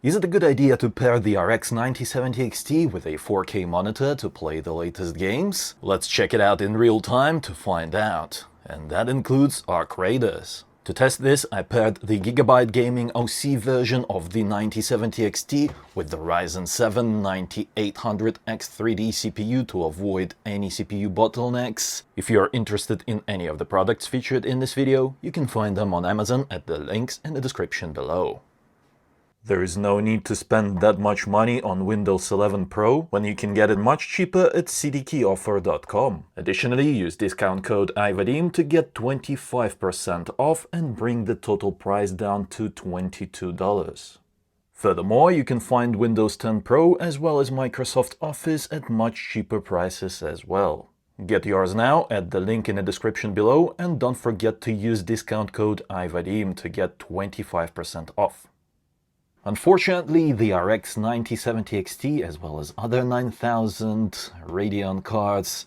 Is it a good idea to pair the RX 9070 XT with a 4K monitor to play the latest games? Let's check it out in real time to find out. And that includes Arc Raiders. To test this, I paired the Gigabyte Gaming OC version of the 9070 XT with the Ryzen 7 9800X3D CPU to avoid any CPU bottlenecks. If you're interested in any of the products featured in this video, you can find them on Amazon at the links in the description below. There is no need to spend that much money on Windows 11 Pro when you can get it much cheaper at cdkeyoffer.com. Additionally, use discount code IVADIM to get 25% off and bring the total price down to $22. Furthermore, you can find Windows 10 Pro as well as Microsoft Office at much cheaper prices as well. Get yours now at the link in the description below, and don't forget to use discount code IVADIM to get 25% off. Unfortunately, the RX 9070 XT as well as other 9000 Radeon cards,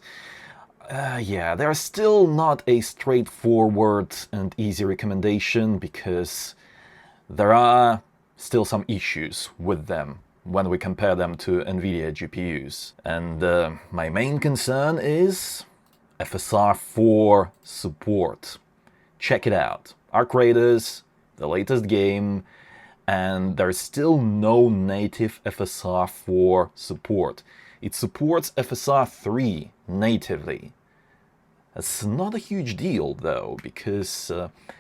they're still not a straightforward and easy recommendation because there are still some issues with them when we compare them to NVIDIA GPUs. And my main concern is FSR 4 support. Check it out. Arc Raiders, the latest game, and there's still no native FSR 4 support. It supports FSR 3 natively. That's not a huge deal though, because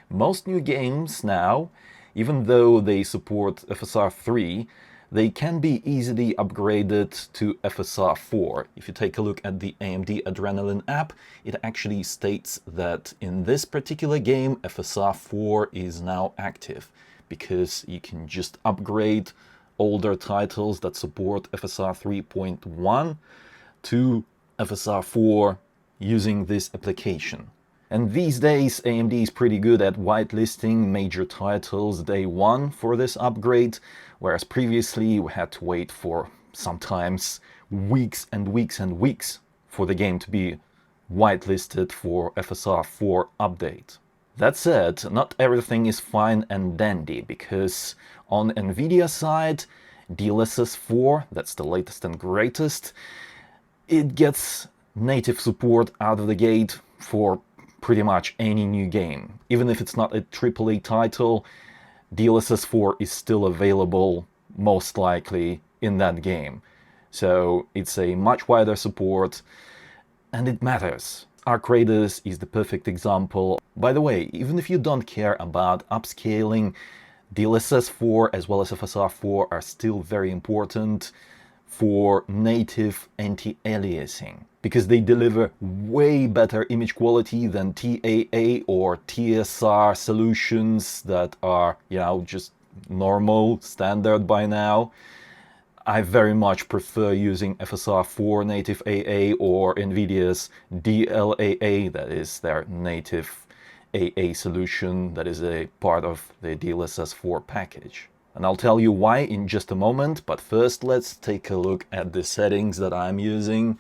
most new games now, even though they support FSR 3, they can be easily upgraded to FSR 4. If you take a look at the AMD Adrenalin app, it actually states that in this particular game, FSR 4 is now active, because you can just upgrade older titles that support FSR 3.1 to FSR 4 using this application. And these days, AMD is pretty good at whitelisting major titles day one for this upgrade, whereas previously we had to wait for sometimes weeks and weeks and weeks for the game to be whitelisted for FSR 4 update. That said, not everything is fine and dandy, because on NVIDIA side, DLSS 4, that's the latest and greatest, it gets native support out of the gate for pretty much any new game. Even if it's not a AAA title, DLSS 4 is still available, most likely, in that game. So it's a much wider support, and it matters. Arc Raiders is the perfect example. By the way, even if you don't care about upscaling, DLSS 4 as well as FSR 4 are still very important for native anti-aliasing, because they deliver way better image quality than TAA or TSR solutions that are, just normal, standard by now. I very much prefer using FSR 4 native AA or NVIDIA's DLAA, that is their native AA solution that is a part of the DLSS 4 package. And I'll tell you why in just a moment, but first let's take a look at the settings that I'm using.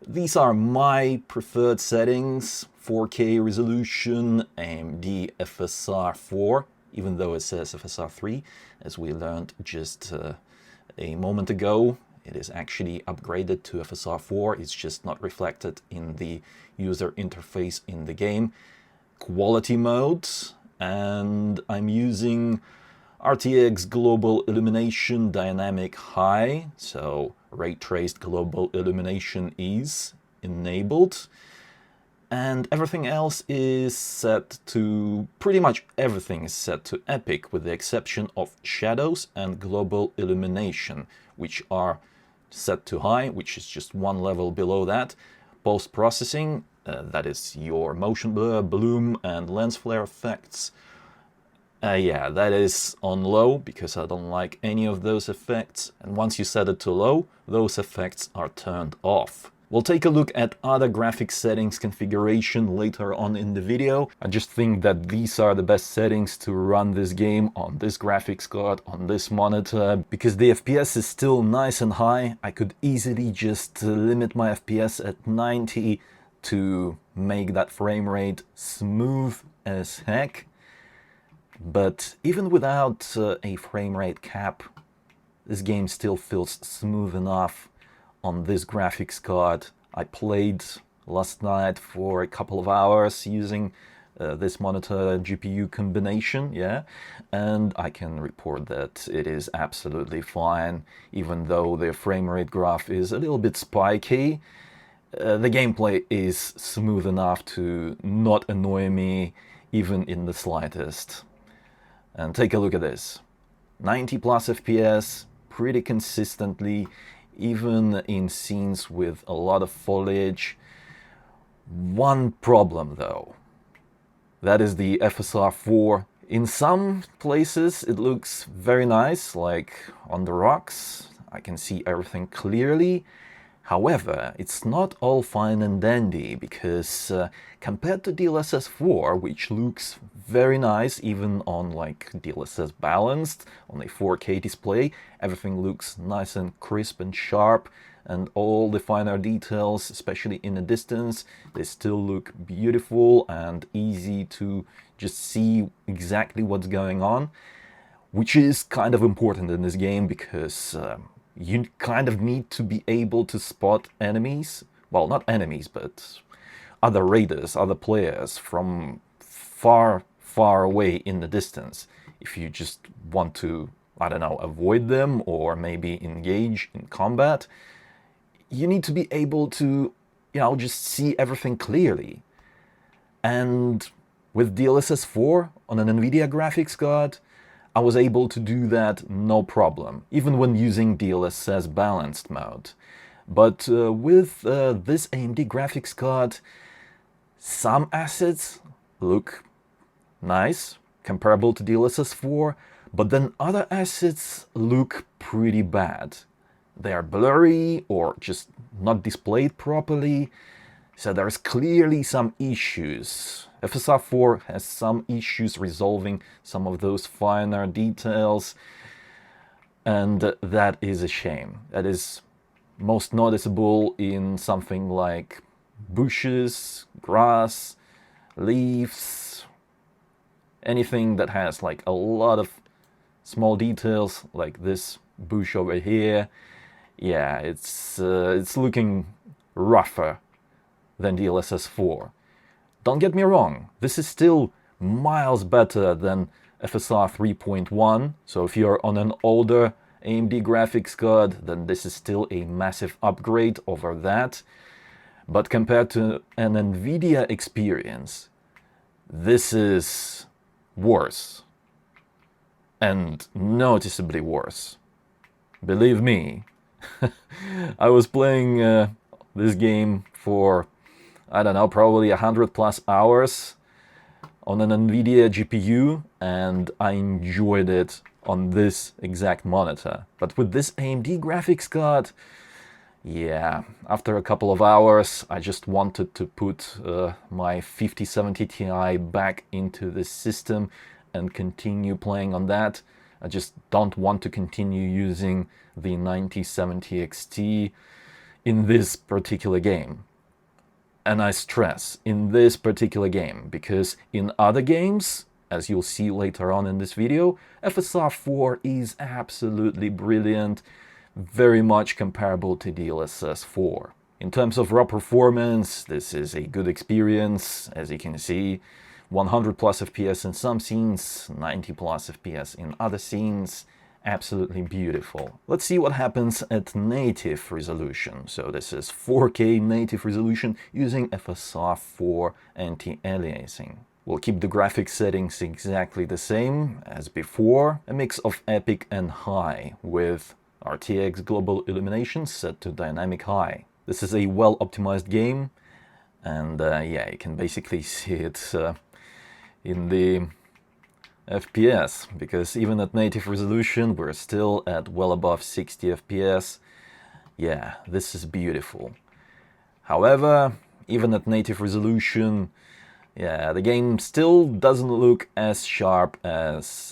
These are my preferred settings: 4K resolution, AMD FSR 4, even though it says FSR 3, as we learned just a moment ago. It is actually upgraded to FSR 4, it's just not reflected in the user interface in the game. Quality modes, and I'm using RTX Global Illumination Dynamic High, so ray traced global illumination is enabled. And everything else is set to, pretty much everything is set to epic, with the exception of shadows and global illumination, which are set to high, which is just one level below that. Post-processing, that is your motion blur, bloom, and lens flare effects. That is on low, because I don't like any of those effects. And once you set it to low, those effects are turned off. We'll take a look at other graphics settings configuration later on in the video. I just think that these are the best settings to run this game on this graphics card, on this monitor, because the FPS is still nice and high. I could easily just limit my FPS at 90 to make that frame rate smooth as heck. But even without a frame rate cap, this game still feels smooth enough on this graphics card. I played last night for a couple of hours using this monitor GPU combination, yeah, and I can report that it is absolutely fine, even though the frame rate graph is a little bit spiky. The gameplay is smooth enough to not annoy me even in the slightest. And take a look at this. 90 plus FPS pretty consistently, even in scenes with a lot of foliage. One problem though, that is the FSR 4. In some places it looks very nice, like on the rocks. I can see everything clearly. However, it's not all fine and dandy, because compared to DLSS 4, which looks very nice even on like DLSS balanced, on a 4K display, everything looks nice and crisp and sharp, and all the finer details, especially in the distance, they still look beautiful and easy to just see exactly what's going on, which is kind of important in this game, because you kind of need to be able to spot enemies. Well, not enemies, but other raiders, other players from far, far away in the distance. If you just want to, I don't know, avoid them or maybe engage in combat, you need to be able to, just see everything clearly. And with DLSS 4 on an NVIDIA graphics card, I was able to do that no problem, even when using DLSS balanced mode. But with this AMD graphics card, some assets look nice, comparable to DLSS 4, but then other assets look pretty bad. They are blurry or just not displayed properly, so there's clearly some issues. FSR 4 has some issues resolving some of those finer details, and that is a shame. That is most noticeable in something like bushes, grass, leaves, anything that has like a lot of small details, like this bush over here. Yeah, it's looking rougher than DLSS 4. Don't get me wrong, this is still miles better than FSR 3.1, so if you're on an older AMD graphics card, then this is still a massive upgrade over that. But compared to an NVIDIA experience, this is worse. And noticeably worse. Believe me. I was playing this game for, I don't know, probably 100 plus hours on an NVIDIA GPU, and I enjoyed it on this exact monitor. But with this AMD graphics card, yeah, after a couple of hours, I just wanted to put my 5070 Ti back into the system and continue playing on that. I just don't want to continue using the 9070 XT in this particular game. And I stress, in this particular game, because in other games, as you'll see later on in this video, FSR 4 is absolutely brilliant, very much comparable to DLSS 4. In terms of raw performance, this is a good experience, as you can see. 100 plus FPS in some scenes, 90 plus FPS in other scenes. Absolutely beautiful. Let's see what happens at native resolution. So this is 4K native resolution using FSR 4 anti-aliasing. We'll keep the graphics settings exactly the same as before, a mix of epic and high, with RTX global illumination set to dynamic high. This is a well-optimized game, and yeah, you can basically see it in the FPS, because even at native resolution we're still at well above 60 FPS. Yeah, this is beautiful. However, even at native resolution, yeah, the game still doesn't look as sharp as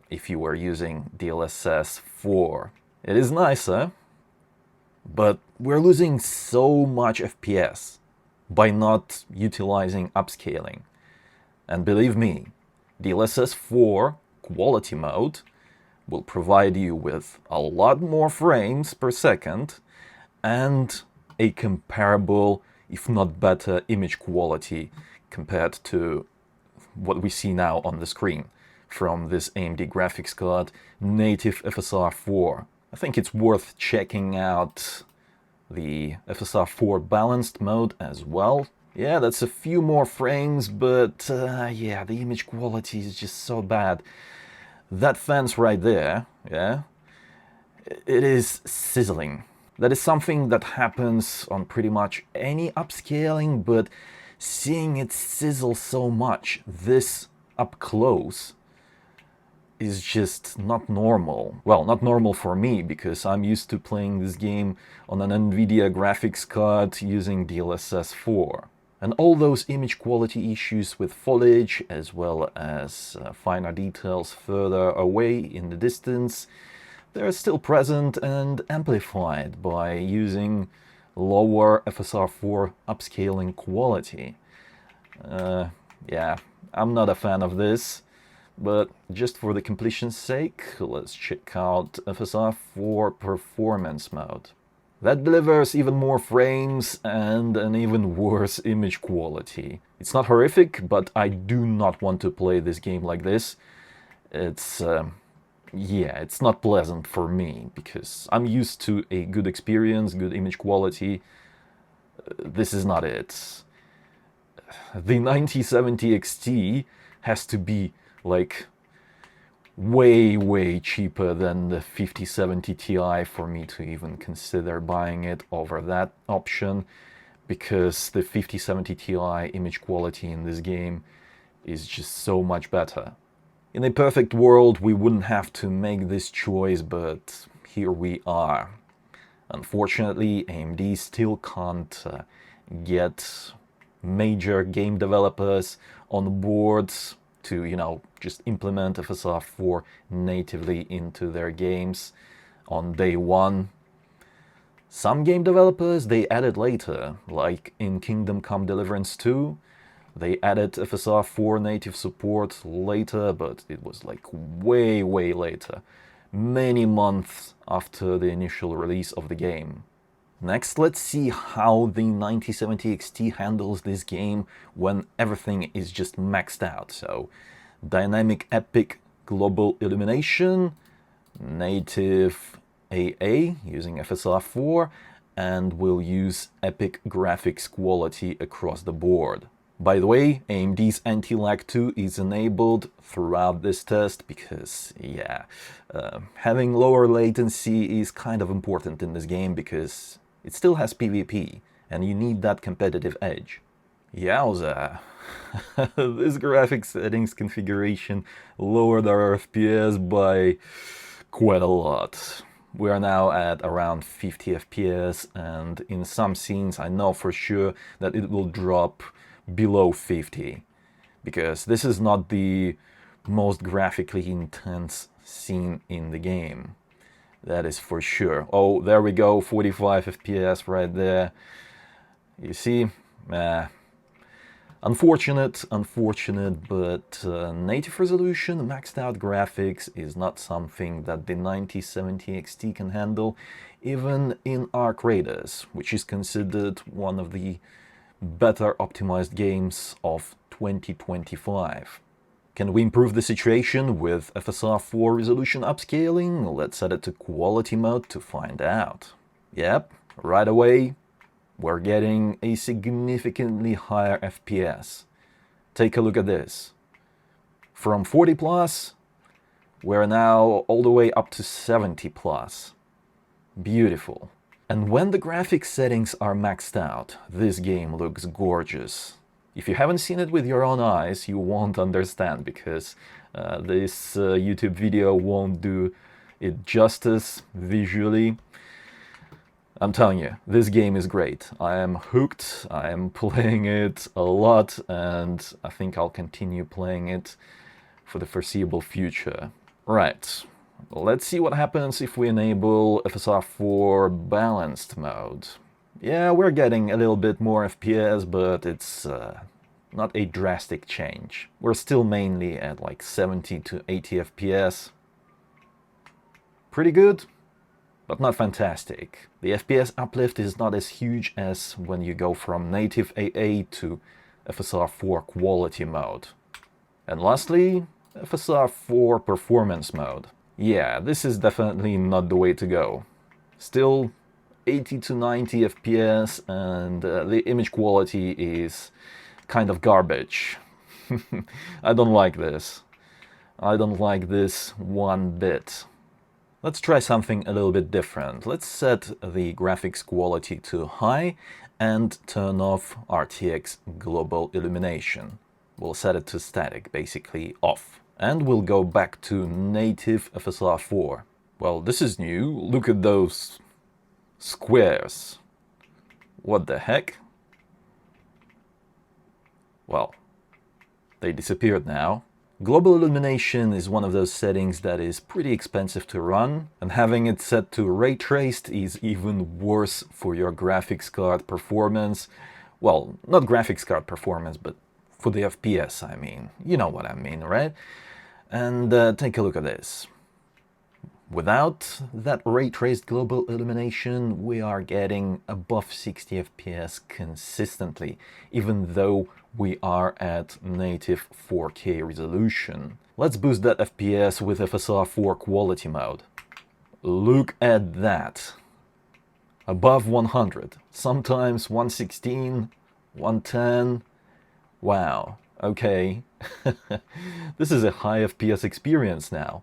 if you were using DLSS 4. It is nicer, but we're losing so much FPS by not utilizing upscaling. And believe me, DLSS 4 quality mode will provide you with a lot more frames per second and a comparable, if not better, image quality compared to what we see now on the screen from this AMD graphics card, native FSR 4. I think it's worth checking out the FSR 4 balanced mode as well. Yeah, that's a few more frames, but yeah, the image quality is just so bad. That fence right there, yeah, it is sizzling. That is something that happens on pretty much any upscaling, but seeing it sizzle so much this up close is just not normal. Well, not normal for me, because I'm used to playing this game on an NVIDIA graphics card using DLSS 4. And all those image quality issues with foliage, as well as finer details further away in the distance, they're still present and amplified by using lower FSR 4 upscaling quality. Yeah, I'm not a fan of this, but just for the completion's sake, let's check out FSR 4 performance mode. That delivers even more frames and an even worse image quality. It's not horrific, but I do not want to play this game like this. It's yeah, it's not pleasant for me, because I'm used to a good experience, good image quality. This is not it. The 9070 XT has to be like way cheaper than the 5070 Ti for me to even consider buying it over that option, because the 5070 Ti image quality in this game is just so much better. In a perfect world, we wouldn't have to make this choice, but here we are. Unfortunately, AMD still can't get major game developers on board to, you know, just implement FSR 4 natively into their games on day one. Some game developers, they added later, like in Kingdom Come Deliverance II. They added FSR 4 native support later, but it was like way later, many months after the initial release of the game. Next, let's see how the 9070 XT handles this game when everything is just maxed out. So, dynamic epic global illumination, native AA using FSR 4, and we'll use epic graphics quality across the board. By the way, AMD's anti-lag 2 is enabled throughout this test because, yeah, having lower latency is kind of important in this game because it still has PvP, and you need that competitive edge. Yowza! This graphics settings configuration lowered our FPS by quite a lot. We are now at around 50 FPS, and in some scenes I know for sure that it will drop below 50, because this is not the most graphically intense scene in the game. That is for sure. Oh, there we go, 45 FPS right there. You see? Unfortunate, but native resolution, maxed out graphics is not something that the 9070 XT can handle, even in Arc Raiders, which is considered one of the better optimized games of 2025. Can we improve the situation with FSR 4 resolution upscaling? Let's set it to quality mode to find out. Yep, right away, we're getting a significantly higher FPS. Take a look at this. From 40 plus, we're now all the way up to 70 plus. Beautiful. And when the graphics settings are maxed out, this game looks gorgeous. If you haven't seen it with your own eyes, you won't understand, because this YouTube video won't do it justice visually. I'm telling you, this game is great. I am hooked, I am playing it a lot, and I think I'll continue playing it for the foreseeable future. Right, let's see what happens if we enable FSR 4 balanced mode. Yeah, we're getting a little bit more FPS, but it's not a drastic change. We're still mainly at like 70 to 80 FPS. Pretty good, but not fantastic. The FPS uplift is not as huge as when you go from native AA to FSR 4 quality mode. And lastly, FSR 4 performance mode. Yeah, this is definitely not the way to go. Still 80 to 90 FPS and the image quality is kind of garbage. I don't like this. I don't like this one bit. Let's try something a little bit different. Let's set the graphics quality to high and turn off RTX global illumination. We'll set it to static, basically off. And we'll go back to native FSR 4. Well, this is new. Look at those squares. What the heck? Well, they disappeared now. Global illumination is one of those settings that is pretty expensive to run, and having it set to ray traced is even worse for your graphics card performance. Well, not graphics card performance, but for the FPS, I mean. You know what I mean, right? And take a look at this. Without that ray-traced global illumination, we are getting above 60 FPS consistently, even though we are at native 4K resolution. Let's boost that FPS with FSR 4 quality mode. Look at that. Above 100, sometimes 116, 110. Wow, okay. This is a high FPS experience now.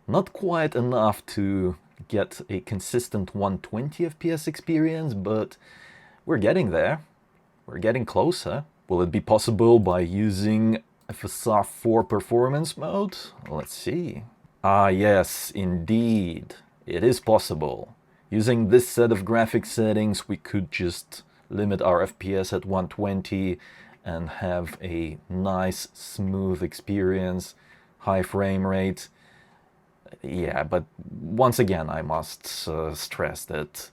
Not quite enough to get a consistent 120 FPS experience, but we're getting there. We're getting closer. Will it be possible by using FSR 4 performance mode? Let's see. Ah, yes, indeed. It is possible. Using this set of graphics settings, we could just limit our FPS at 120 and have a nice, smooth experience, high frame rate. Yeah, but once again, I must stress that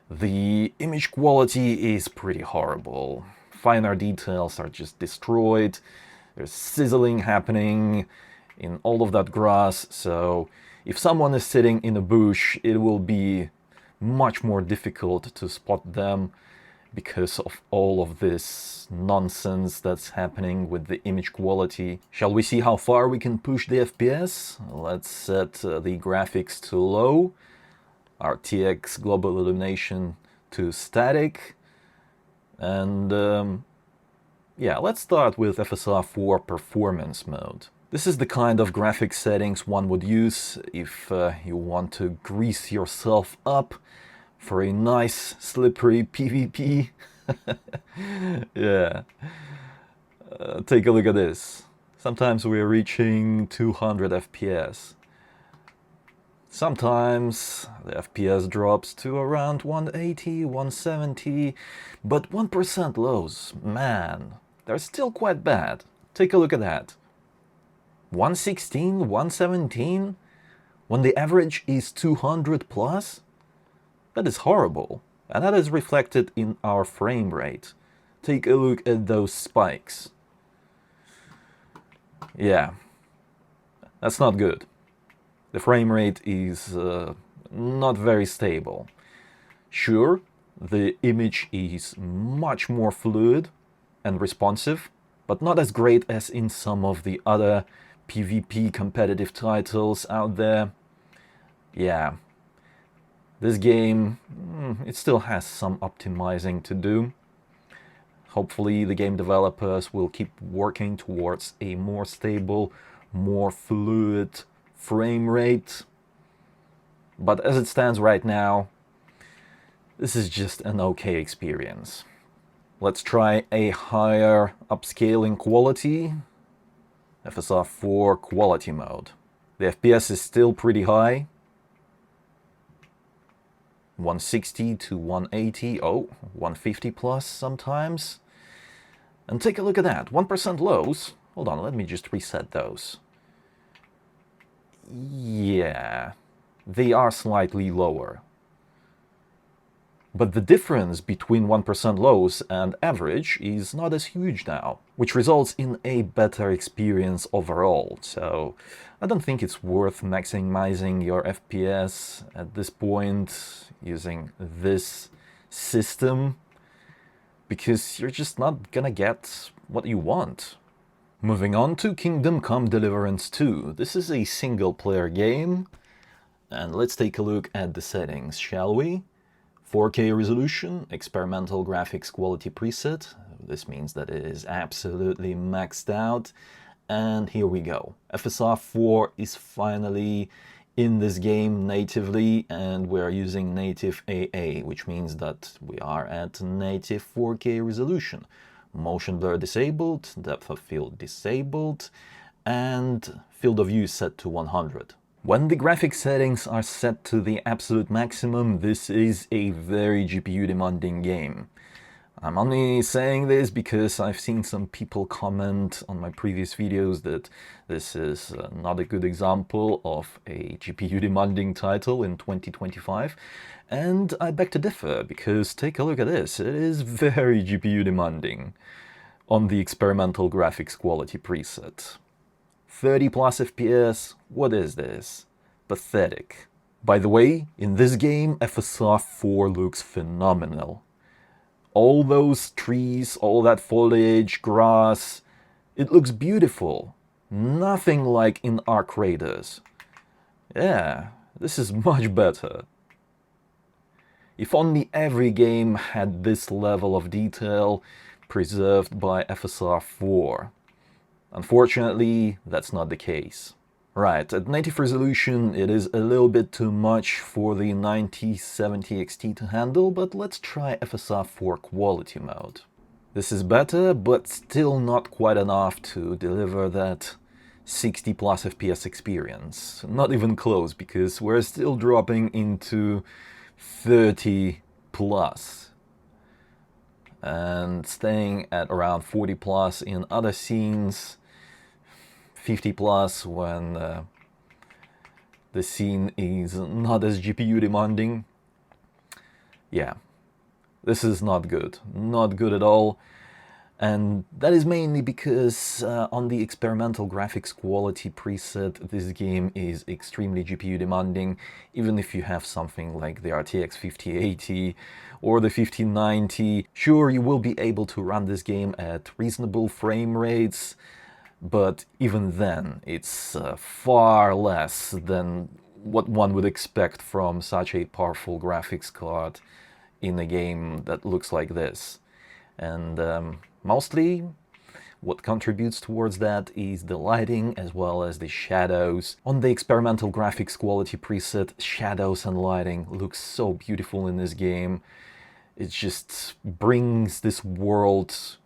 the image quality is pretty horrible. Finer details are just destroyed. There's sizzling happening in all of that grass, so if someone is sitting in a bush, it will be much more difficult to spot them because of all of this nonsense that's happening with the image quality. Shall we see how far we can push the FPS? Let's set the graphics to low, RTX global illumination to static, and yeah, let's start with FSR 4 performance mode. This is the kind of graphics settings one would use if you want to grease yourself up for a nice, slippery PvP. Yeah. Take a look at this. Sometimes we're reaching 200 FPS. Sometimes the FPS drops to around 180, 170, but 1% lows, man, they're still quite bad. Take a look at that. 116, 117, when the average is 200 plus? That is horrible, and that is reflected in our frame rate. Take a look at those spikes. Yeah, that's not good. The frame rate is not very stable. Sure, the image is much more fluid and responsive, but not as great as in some of the other PvP competitive titles out there. Yeah. This game, it still has some optimizing to do. Hopefully the game developers will keep working towards a more stable, more fluid frame rate. But as it stands right now, this is just an okay experience. Let's try a higher upscaling quality, FSR 4 quality mode. The FPS is still pretty high. 160 to 180, oh, 150 plus sometimes. And take a look at that, 1% lows. Hold on, let me just reset those. Yeah, they are slightly lower. But the difference between 1% lows and average is not as huge now, which results in a better experience overall. So I don't think it's worth maximizing your FPS at this point using this system, because you're just not gonna get what you want. Moving on to Kingdom Come Deliverance II. This is a single-player game, and let's take a look at the settings, shall we? 4K resolution, experimental graphics quality preset. This means that it is absolutely maxed out. And here we go. FSR 4 is finally in this game natively, and we're using native AA, which means that we are at native 4K resolution. Motion blur disabled, depth of field disabled, and field of view set to 100. When the graphics settings are set to the absolute maximum, this is a very GPU demanding game. I'm only saying this because I've seen some people comment on my previous videos that this is not a good example of a GPU demanding title in 2025, and I beg to differ, because take a look at this, it is very GPU demanding on the experimental graphics quality preset. 30 plus FPS, what is this? Pathetic. By the way, in this game, FSR 4 looks phenomenal. All those trees, all that foliage, grass, it looks beautiful. Nothing like in Arc Raiders. Yeah, this is much better. If only every game had this level of detail preserved by FSR 4. Unfortunately, that's not the case. Right, at native resolution it is a little bit too much for the 9070 XT to handle, but let's try FSR 4 quality mode. This is better, but still not quite enough to deliver that 60 plus FPS experience. Not even close, because we're still dropping into 30 plus. And staying at around 40 plus in other scenes, 50 plus when the scene is not as GPU demanding. Yeah, this is not good at all. And that is mainly because on the experimental graphics quality preset, this game is extremely GPU demanding. Even if you have something like the RTX 5080 or the 5090, sure, you will be able to run this game at reasonable frame rates, but even then, it's far less than what one would expect from such a powerful graphics card in a game that looks like this. And mostly, what contributes towards that is the lighting as well as the shadows. On the experimental graphics quality preset, shadows and lighting look so beautiful in this game. It just brings this world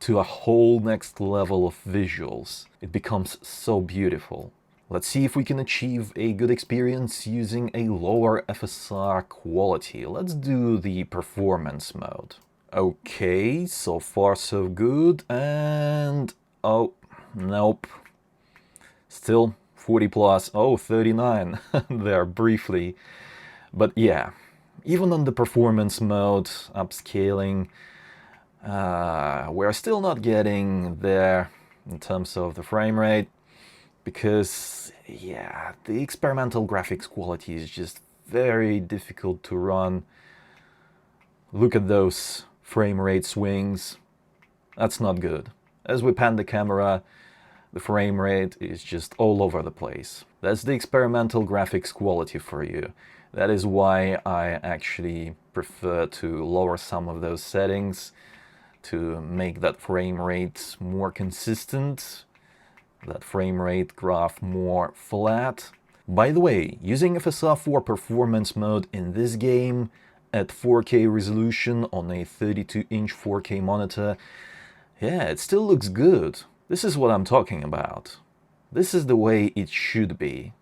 to a whole next level of visuals. It becomes so beautiful. Let's see if we can achieve a good experience using a lower FSR quality. Let's do the performance mode. Okay, so far so good, and oh, nope. Still 40 plus, oh, 39 there briefly. But yeah, even on the performance mode, upscaling, we're still not getting there in terms of the frame rate, because yeah, the experimental graphics quality is just very difficult to run. Look at those frame rate swings. That's not good. As we pan the camera, the frame rate is just all over the place. That's the experimental graphics quality for you. That is why I actually prefer to lower some of those settings to make that frame rate more consistent, that frame rate graph more flat. By the way, using FSR 4 performance mode in this game at 4K resolution on a 32-inch 4K monitor, yeah, it still looks good. This is what I'm talking about. This is the way it should be.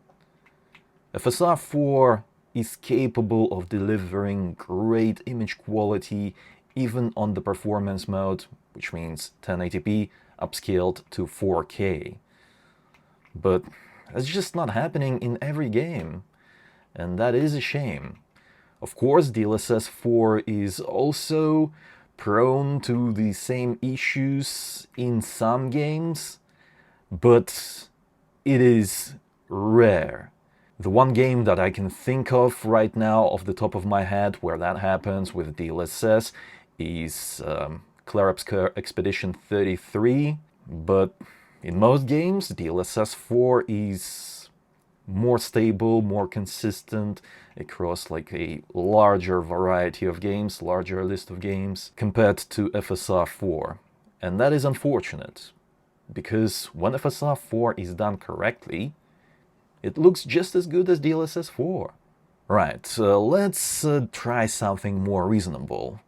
FSR 4 is capable of delivering great image quality even on the performance mode, which means 1080p upscaled to 4K. But that's just not happening in every game, and that is a shame. Of course, DLSS 4 is also prone to the same issues in some games, but it is rare. The one game that I can think of right now off the top of my head where that happens with DLSS is Clarab's Expedition 33, but in most games DLSS 4 is more stable, more consistent across like a larger variety of games, larger list of games compared to FSR 4. And that is unfortunate, because when FSR 4 is done correctly, it looks just as good as DLSS 4. Right, let's try something more reasonable.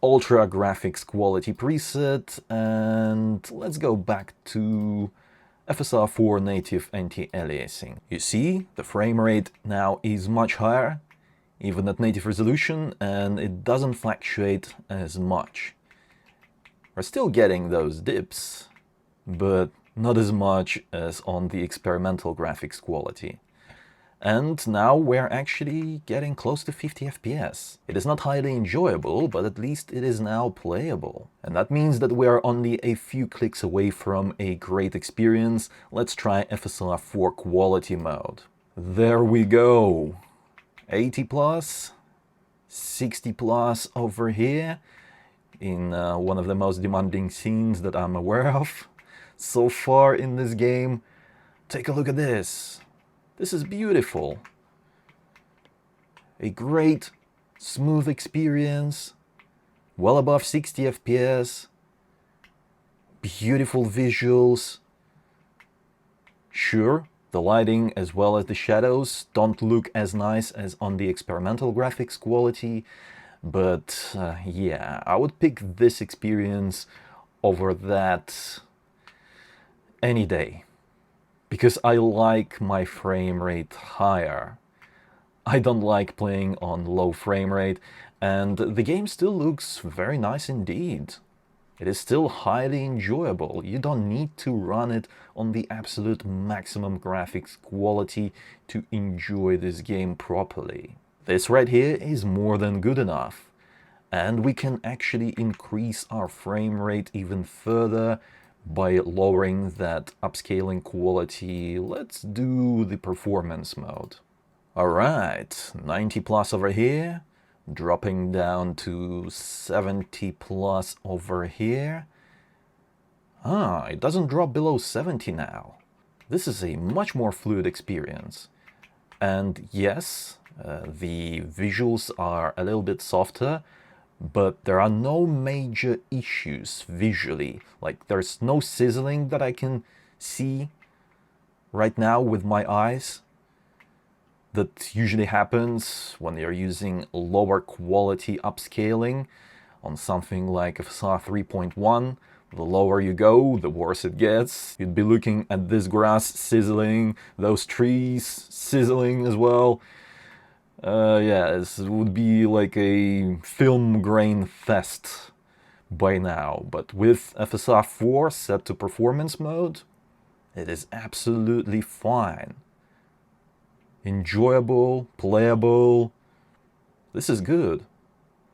Ultra graphics quality preset, and let's go back to FSR 4 native anti-aliasing. You see, the frame rate now is much higher, even at native resolution, and it doesn't fluctuate as much. We're still getting those dips, but not as much as on the experimental graphics quality. And now we're actually getting close to 50 FPS. It is not highly enjoyable, but at least it is now playable. And that means that we are only a few clicks away from a great experience. Let's try FSR 4 quality mode. There we go. 80 plus, 60 plus over here in one of the most demanding scenes that I'm aware of so far in this game. Take a look at this. This is beautiful. A great, smooth experience, well above 60 FPS, beautiful visuals. Sure, the lighting as well as the shadows don't look as nice as on the experimental graphics quality, but yeah, I would pick this experience over that any day, because I like my frame rate higher. I don't like playing on low frame rate, and the game still looks very nice indeed. It is still highly enjoyable. You don't need to run it on the absolute maximum graphics quality to enjoy this game properly. This right here is more than good enough, and we can actually increase our frame rate even further by lowering that upscaling quality. Let's do the performance mode. Alright, 90 plus over here, dropping down to 70 plus over here. It doesn't drop below 70 now. This is a much more fluid experience. And yes, the visuals are a little bit softer, but there are no major issues visually. Like, there's no sizzling that I can see right now with my eyes. That usually happens when you're using lower quality upscaling on something like FSR 3.1. The lower you go, the worse it gets. You'd be looking at this grass sizzling, those trees sizzling as well. Yeah, this would be like a film grain fest by now. But with FSR 4 set to performance mode, it is absolutely fine. Enjoyable, playable. This is good.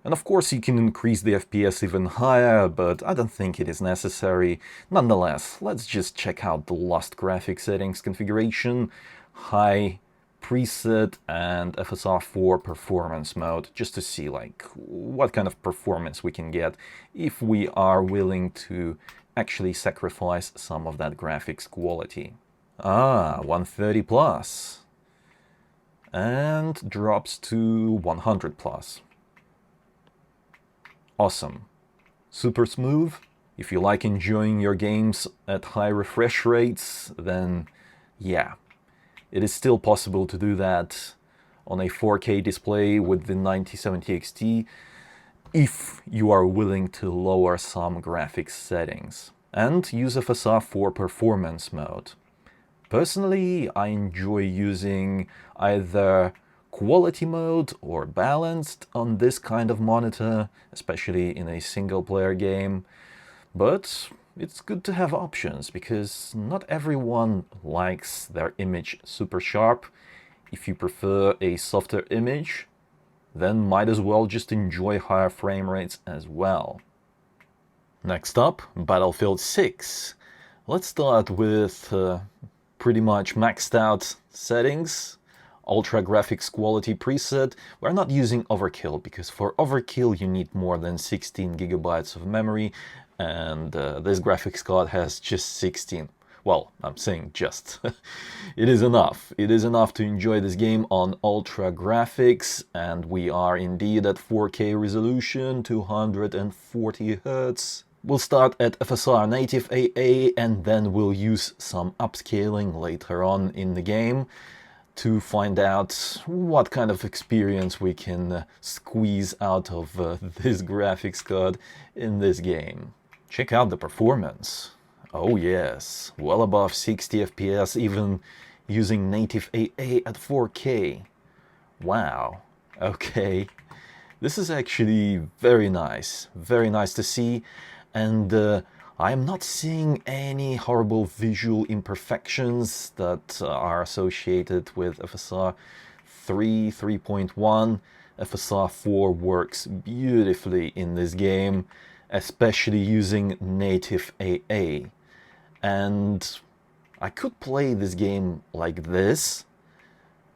And of course you can increase the FPS even higher, but I don't think it is necessary. Nonetheless, let's just check out the Lost graphics settings configuration, high preset and FSR 4 performance mode, just to see like what kind of performance we can get if we are willing to actually sacrifice some of that graphics quality. 130 plus. And drops to 100 plus. Awesome. Super smooth. If you like enjoying your games at high refresh rates, then yeah, it is still possible to do that on a 4K display with the 9070 XT if you are willing to lower some graphics settings and use FSR 4 performance mode. Personally, I enjoy using either quality mode or balanced on this kind of monitor, especially in a single-player game. But it's good to have options, because not everyone likes their image super sharp. If you prefer a softer image, then might as well just enjoy higher frame rates as well. Next up, Battlefield 6. Let's start with pretty much maxed out settings. Ultra graphics quality preset. We're not using overkill because for overkill you need more than 16 gigabytes of memory, and this graphics card has just 16. Well, I'm saying just. It is enough. It is enough to enjoy this game on ultra graphics, and we are indeed at 4K resolution, 240 Hz. We'll start at FSR native AA, and then we'll use some upscaling later on in the game to find out what kind of experience we can squeeze out of this graphics card in this game. Check out the performance. Oh yes, well above 60 FPS even using native AA at 4K. Wow, okay. This is actually very nice to see, and I am not seeing any horrible visual imperfections that are associated with FSR 3, 3.1. FSR 4 works beautifully in this game, especially using native AA. And I could play this game like this.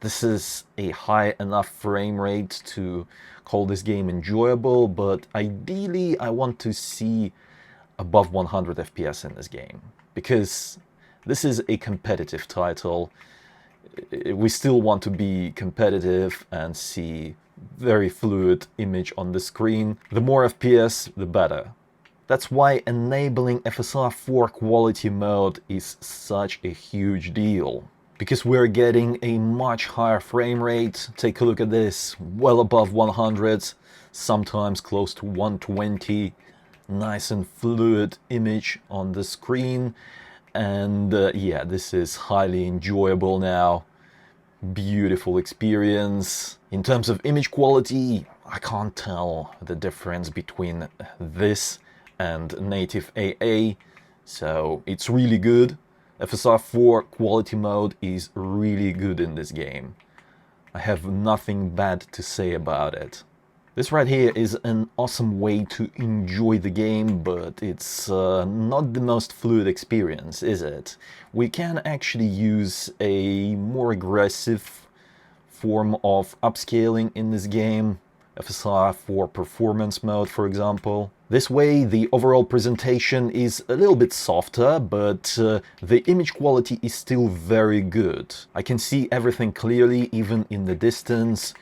This is a high enough frame rate to call this game enjoyable, but ideally I want to see above 100 FPS in this game, because this is a competitive title. We still want to be competitive and see very fluid image on the screen. The more FPS, the better. That's why enabling FSR 4 quality mode is such a huge deal, because we're getting a much higher frame rate. Take a look at this, well above 100, sometimes close to 120. Nice and fluid image on the screen, and yeah, this is highly enjoyable now. Beautiful experience. In terms of image quality, I can't tell the difference between this and native AA, so it's really good. FSR 4 quality mode is really good in this game. I have nothing bad to say about it. This right here is an awesome way to enjoy the game, but it's not the most fluid experience, is it? We can actually use a more aggressive form of upscaling in this game, FSR for performance mode, for example. This way the overall presentation is a little bit softer, but the image quality is still very good. I can see everything clearly, even in the distance.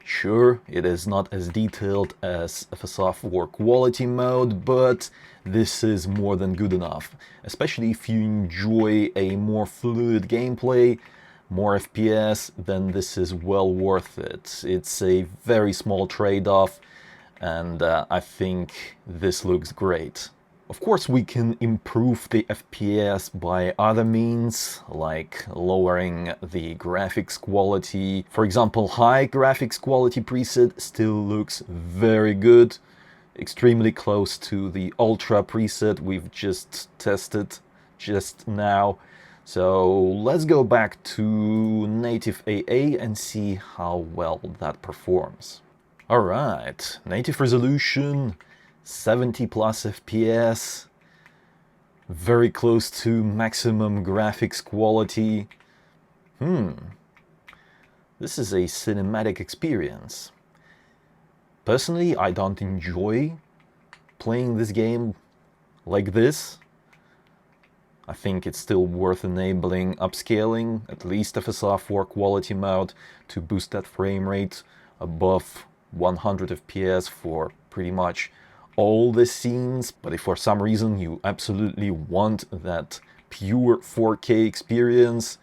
Sure, it is not as detailed as FSR 4 quality mode, but this is more than good enough. Especially if you enjoy a more fluid gameplay, more FPS, then this is well worth it. It's a very small trade-off, and I think this looks great. Of course, we can improve the FPS by other means, like lowering the graphics quality. For example, high graphics quality preset still looks very good, extremely close to the ultra preset we've just tested just now. So let's go back to native AA and see how well that performs. Alright, native resolution, 70 plus FPS, very close to maximum graphics quality. This is a cinematic experience. Personally, I don't enjoy playing this game like this. I think it's still worth enabling upscaling, at least FSR 4 quality mode, to boost that frame rate above 100 FPS for pretty much all the scenes. But if for some reason you absolutely want that pure 4K experience,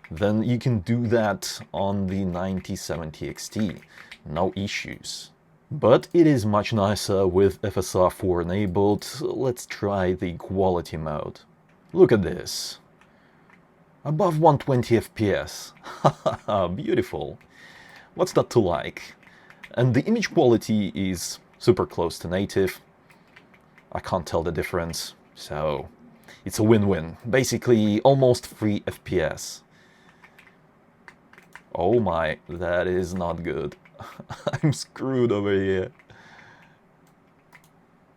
then you can do that on the 9070 XT, no issues. But it is much nicer with FSR 4 enabled. Let's try the quality mode. Look at this, above 120 FPS, haha, beautiful, what's not to like? And the image quality is super close to native. I can't tell the difference, so it's a win-win. Basically, almost free FPS. Oh my, that is not good. I'm screwed over here.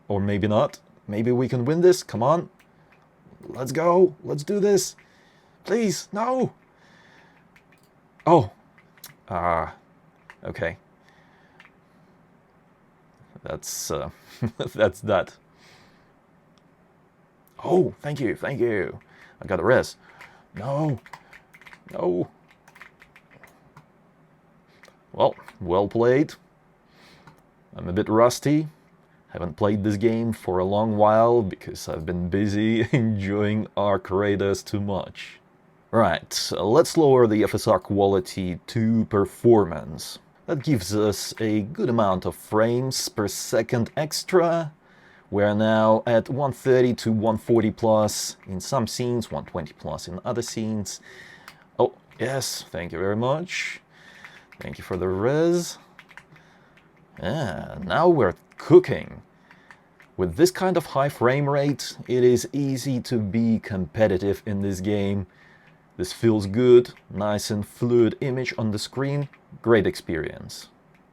Or maybe not. Maybe we can win this. Come on. Let's go. Let's do this. Please, no. Oh. Okay. That's that's that. Oh, thank you, thank you. I got a res. No. No. Well played. I'm a bit rusty. Haven't played this game for a long while because I've been busy enjoying Arc Raiders too much. Right, let's lower the FSR quality to performance. That gives us a good amount of frames per second extra. We're now at 130 to 140 plus in some scenes, 120 plus in other scenes. Oh, yes, thank you very much. Thank you for the res. Yeah, now we're cooking. With this kind of high frame rate, it is easy to be competitive in this game. This feels good, nice and fluid image on the screen, great experience.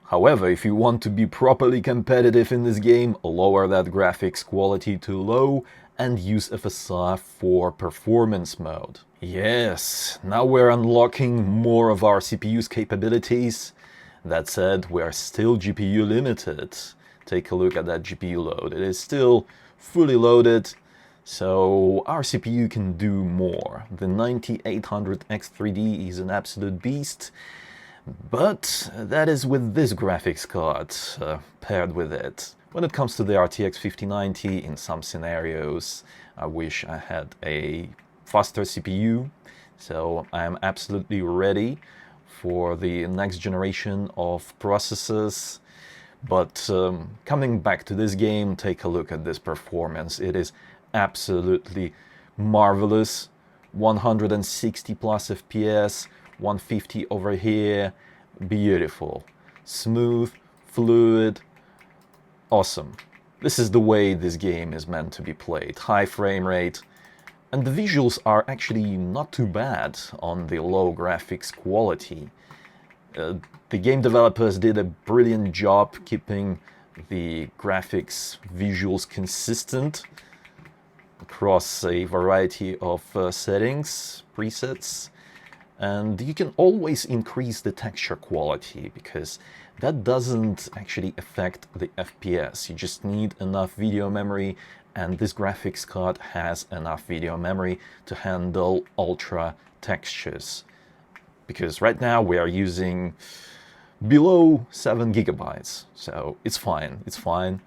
However, if you want to be properly competitive in this game, lower that graphics quality to low and use FSR for performance mode. Yes, now we're unlocking more of our CPU's capabilities. That said, we are still GPU limited. Take a look at that GPU load. It is still fully loaded, so our CPU can do more. The 9800X3D is an absolute beast, but that is with this graphics card paired with it. When it comes to the RTX 5090, in some scenarios, I wish I had a faster CPU, so I am absolutely ready for the next generation of processors. But coming back to this game, take a look at this performance. It is absolutely marvelous. 160 plus FPS, 150 over here. Beautiful. Smooth, fluid, awesome. This is the way this game is meant to be played. High frame rate. And the visuals are actually not too bad on the low graphics quality. The game developers did a brilliant job keeping the graphics visuals consistent across a variety of settings, presets, and you can always increase the texture quality because that doesn't actually affect the FPS. You just need enough video memory, and this graphics card has enough video memory to handle ultra textures. Because right now we are using below 7 gigabytes, so it's fine, it's fine.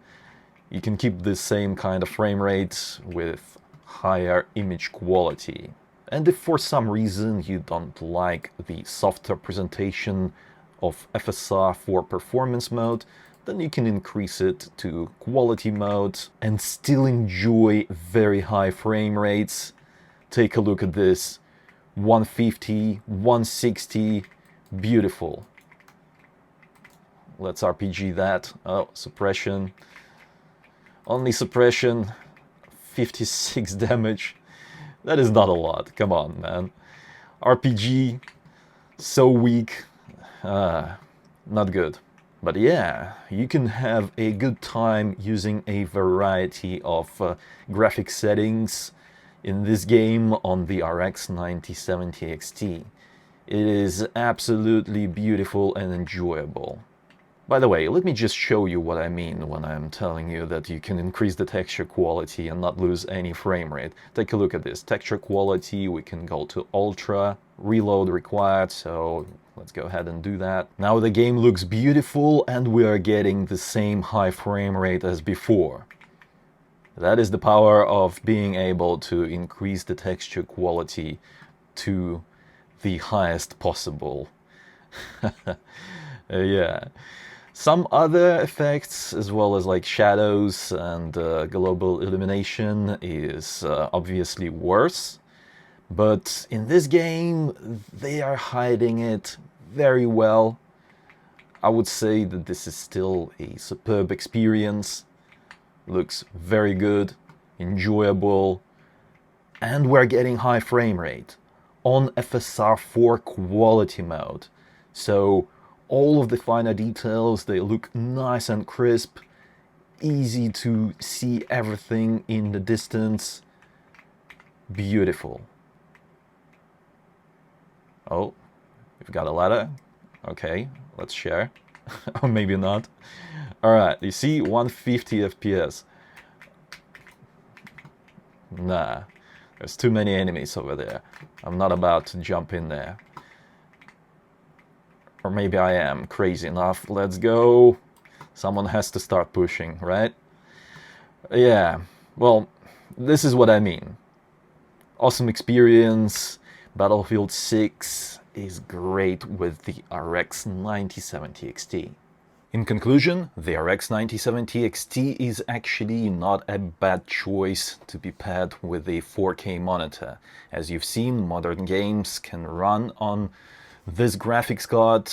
You can keep the same kind of frame rate with higher image quality. And if for some reason you don't like the softer presentation of FSR for performance mode, then you can increase it to quality mode and still enjoy very high frame rates. Take a look at this. 150, 160, beautiful. Let's RPG that. Oh, suppression. Only suppression, 56 damage. That is not a lot, come on, man. RPG, so weak, not good. But yeah, you can have a good time using a variety of graphic settings in this game on the RX 9070 XT. It is absolutely beautiful and enjoyable. By the way, let me just show you what I mean when I'm telling you that you can increase the texture quality and not lose any frame rate. Take a look at this. Texture quality, we can go to ultra, reload required, so let's go ahead and do that. Now the game looks beautiful and we are getting the same high frame rate as before. That is the power of being able to increase the texture quality to the highest possible. Yeah. Some other effects, as well as like shadows and global illumination, is obviously worse. But in this game, they are hiding it very well. I would say that this is still a superb experience. Looks very good, enjoyable, and we're getting high frame rate on FSR 4 quality mode. So all of the finer details, they look nice and crisp, easy to see everything in the distance. Beautiful. Oh, we've got a ladder. Okay, let's share. Or maybe not. Alright, you see 150 FPS. Nah, there's too many enemies over there. I'm not about to jump in there. Or maybe I am crazy enough. Let's go. Someone has to start pushing, right? Yeah, well, this is what I mean. Awesome experience. Battlefield 6 is great with the RX 9070 XT. In conclusion, the RX 9070 XT is actually not a bad choice to be paired with a 4K monitor. As you've seen, modern games can run on this graphics card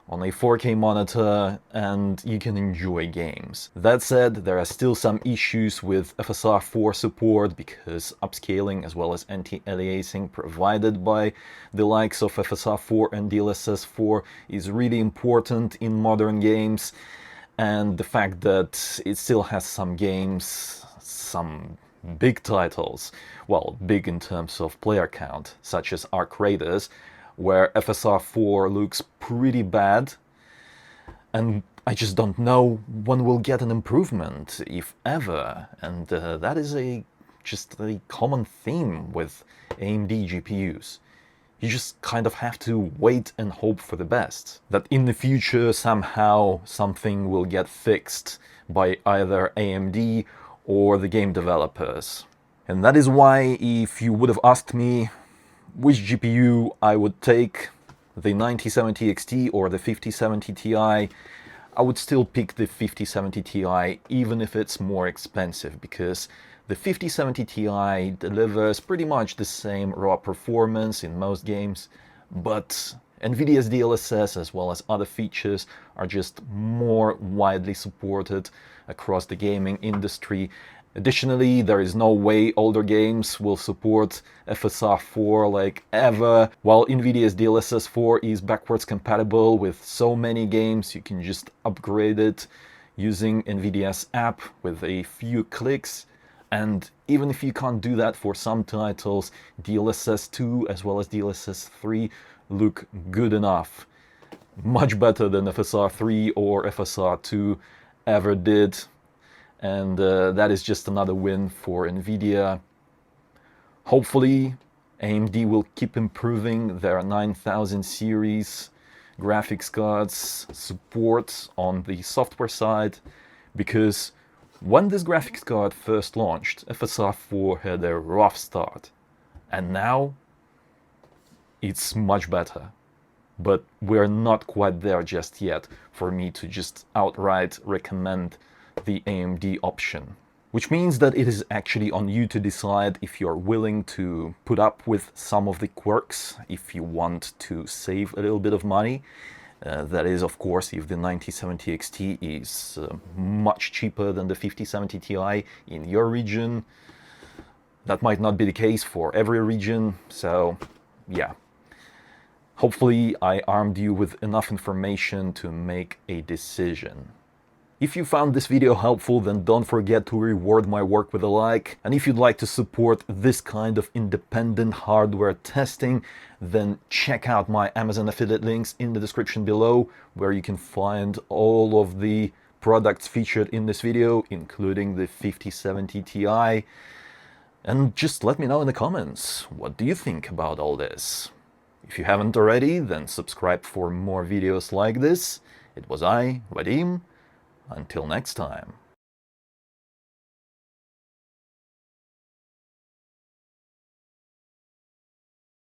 on a 4K monitor and you can enjoy games. That said, there are still some issues with FSR 4 support because upscaling as well as anti-aliasing provided by the likes of FSR 4 and DLSS 4 is really important in modern games, and the fact that it still has some games, some big titles, well, big in terms of player count, such as Raiders, where FSR 4 looks pretty bad, and I just don't know when we'll get an improvement, if ever, and that is just a common theme with AMD GPUs. You just kind of have to wait and hope for the best, that in the future somehow something will get fixed by either AMD or the game developers. And that is why, if you would have asked me which GPU I would take, the 9070 XT or the 5070 Ti, I would still pick the 5070 Ti even if it's more expensive, because the 5070 Ti delivers pretty much the same raw performance in most games, but NVIDIA's DLSS as well as other features are just more widely supported across the gaming industry. Additionally, there is no way older games will support FSR 4 like ever. While NVIDIA's DLSS 4 is backwards compatible with so many games, you can just upgrade it using NVIDIA's app with a few clicks. And even if you can't do that for some titles, DLSS 2 as well as DLSS 3 look good enough. Much better than FSR 3 or FSR 2 ever did. And that is just another win for NVIDIA. Hopefully, AMD will keep improving their 9000 series graphics cards support on the software side, because when this graphics card first launched, FSR 4 had a rough start, and now it's much better. But we're not quite there just yet for me to just outright recommend the AMD option, which means that it is actually on you to decide if you're willing to put up with some of the quirks, if you want to save a little bit of money. That is, of course, if the 9070 XT is much cheaper than the 5070 Ti in your region. That might not be the case for every region, so yeah. Hopefully I armed you with enough information to make a decision. If you found this video helpful, then don't forget to reward my work with a like. And if you'd like to support this kind of independent hardware testing, then check out my Amazon affiliate links in the description below, where you can find all of the products featured in this video, including the 5070 Ti. And just let me know in the comments, what do you think about all this? If you haven't already, then subscribe for more videos like this. It was I, Vadim. Until next time.